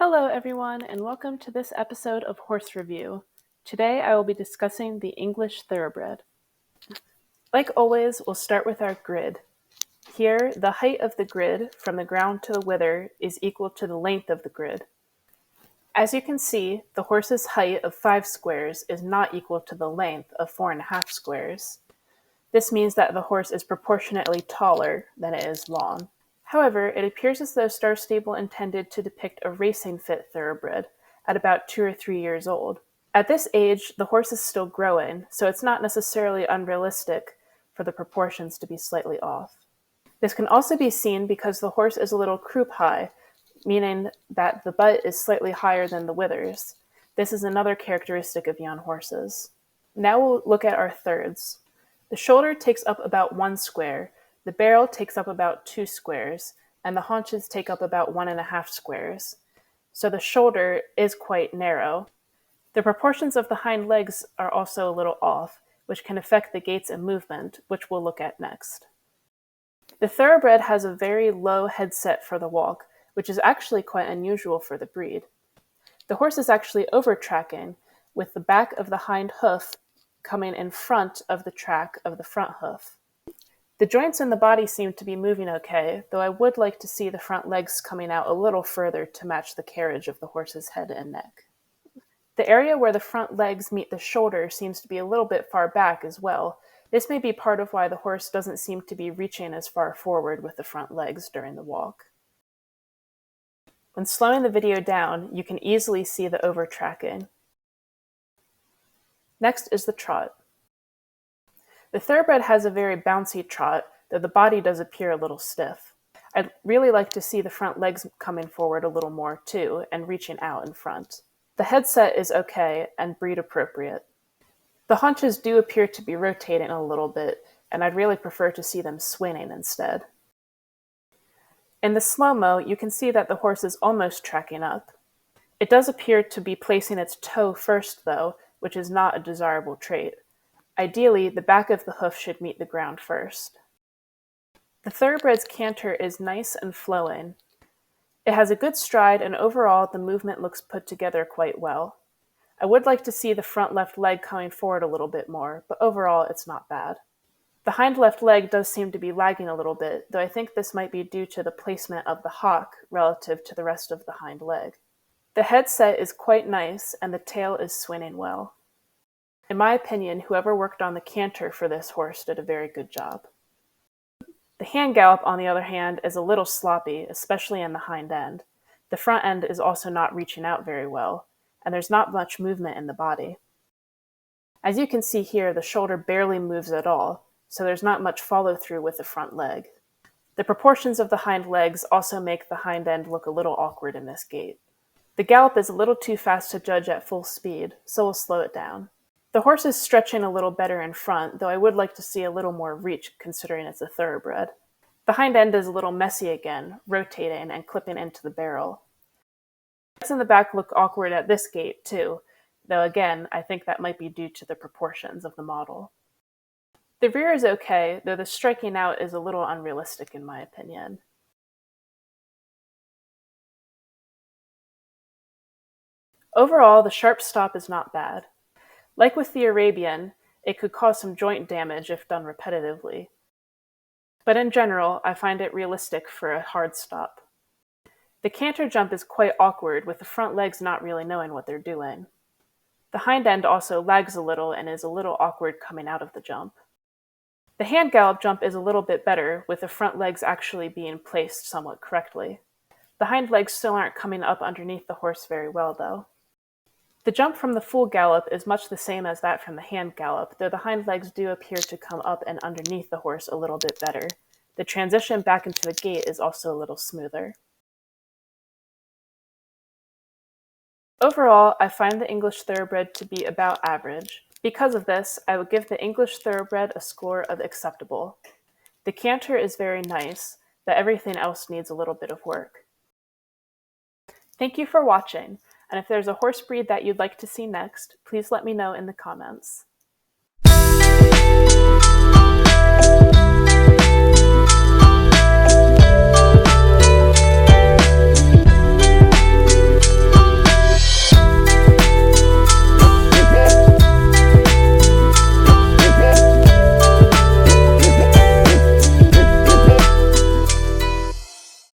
Hello everyone, and welcome to this episode of Horse Review. Today I will be discussing the English Thoroughbred. Like always, we'll start with our grid. Here, the height of the grid from the ground to the wither is equal to the length of the grid. As you can see, the horse's height of 5 squares is not equal to the length of 4.5 squares. This means that the horse is proportionately taller than it is long. However, it appears as though Star Stable intended to depict a racing-fit thoroughbred at about 2 or 3 years old. At this age, the horse is still growing, so it's not necessarily unrealistic for the proportions to be slightly off. This can also be seen because the horse is a little croup high, meaning that the butt is slightly higher than the withers. This is another characteristic of young horses. Now we'll look at our thirds. The shoulder takes up about 1 square, the barrel takes up about 2 squares, and the haunches take up about 1.5 squares. So the shoulder is quite narrow. The proportions of the hind legs are also a little off, which can affect the gaits and movement, which we'll look at next. The thoroughbred has a very low headset for the walk, which is actually quite unusual for the breed. The horse is actually over-tracking, with the back of the hind hoof coming in front of the track of the front hoof. The joints in the body seem to be moving okay, though I would like to see the front legs coming out a little further to match the carriage of the horse's head and neck. The area where the front legs meet the shoulder seems to be a little bit far back as well. This may be part of why the horse doesn't seem to be reaching as far forward with the front legs during the walk. When slowing the video down, you can easily see the over-tracking. Next is the trot. The thoroughbred has a very bouncy trot, though the body does appear a little stiff. I'd really like to see the front legs coming forward a little more too, and reaching out in front. The headset is okay and breed appropriate. The haunches do appear to be rotating a little bit, and I'd really prefer to see them swinging instead. In the slow-mo, you can see that the horse is almost tracking up. It does appear to be placing its toe first though, which is not a desirable trait. Ideally, the back of the hoof should meet the ground first. The thoroughbred's canter is nice and flowing. It has a good stride, and overall the movement looks put together quite well. I would like to see the front left leg coming forward a little bit more, but overall it's not bad. The hind left leg does seem to be lagging a little bit, though I think this might be due to the placement of the hock relative to the rest of the hind leg. The headset is quite nice, and the tail is swinging well. In my opinion, whoever worked on the canter for this horse did a very good job. The hand gallop, on the other hand, is a little sloppy, especially in the hind end. The front end is also not reaching out very well, and there's not much movement in the body. As you can see here, the shoulder barely moves at all, so there's not much follow-through with the front leg. The proportions of the hind legs also make the hind end look a little awkward in this gait. The gallop is a little too fast to judge at full speed, so we'll slow it down. The horse is stretching a little better in front, though I would like to see a little more reach considering it's a thoroughbred. The hind end is a little messy again, rotating and clipping into the barrel. The legs in the back look awkward at this gait too, though again, I think that might be due to the proportions of the model. The rear is okay, though the striking out is a little unrealistic in my opinion. Overall, the sharp stop is not bad. Like with the Arabian, it could cause some joint damage if done repetitively. But in general, I find it realistic for a hard stop. The canter jump is quite awkward, with the front legs not really knowing what they're doing. The hind end also lags a little and is a little awkward coming out of the jump. The hand gallop jump is a little bit better, with the front legs actually being placed somewhat correctly. The hind legs still aren't coming up underneath the horse very well though. The jump from the full gallop is much the same as that from the hand gallop, though the hind legs do appear to come up and underneath the horse a little bit better. The transition back into the gait is also a little smoother. Overall, I find the English Thoroughbred to be about average. Because of this, I would give the English Thoroughbred a score of acceptable. The canter is very nice, but everything else needs a little bit of work. Thank you for watching. And if there's a horse breed that you'd like to see next, please let me know in the comments.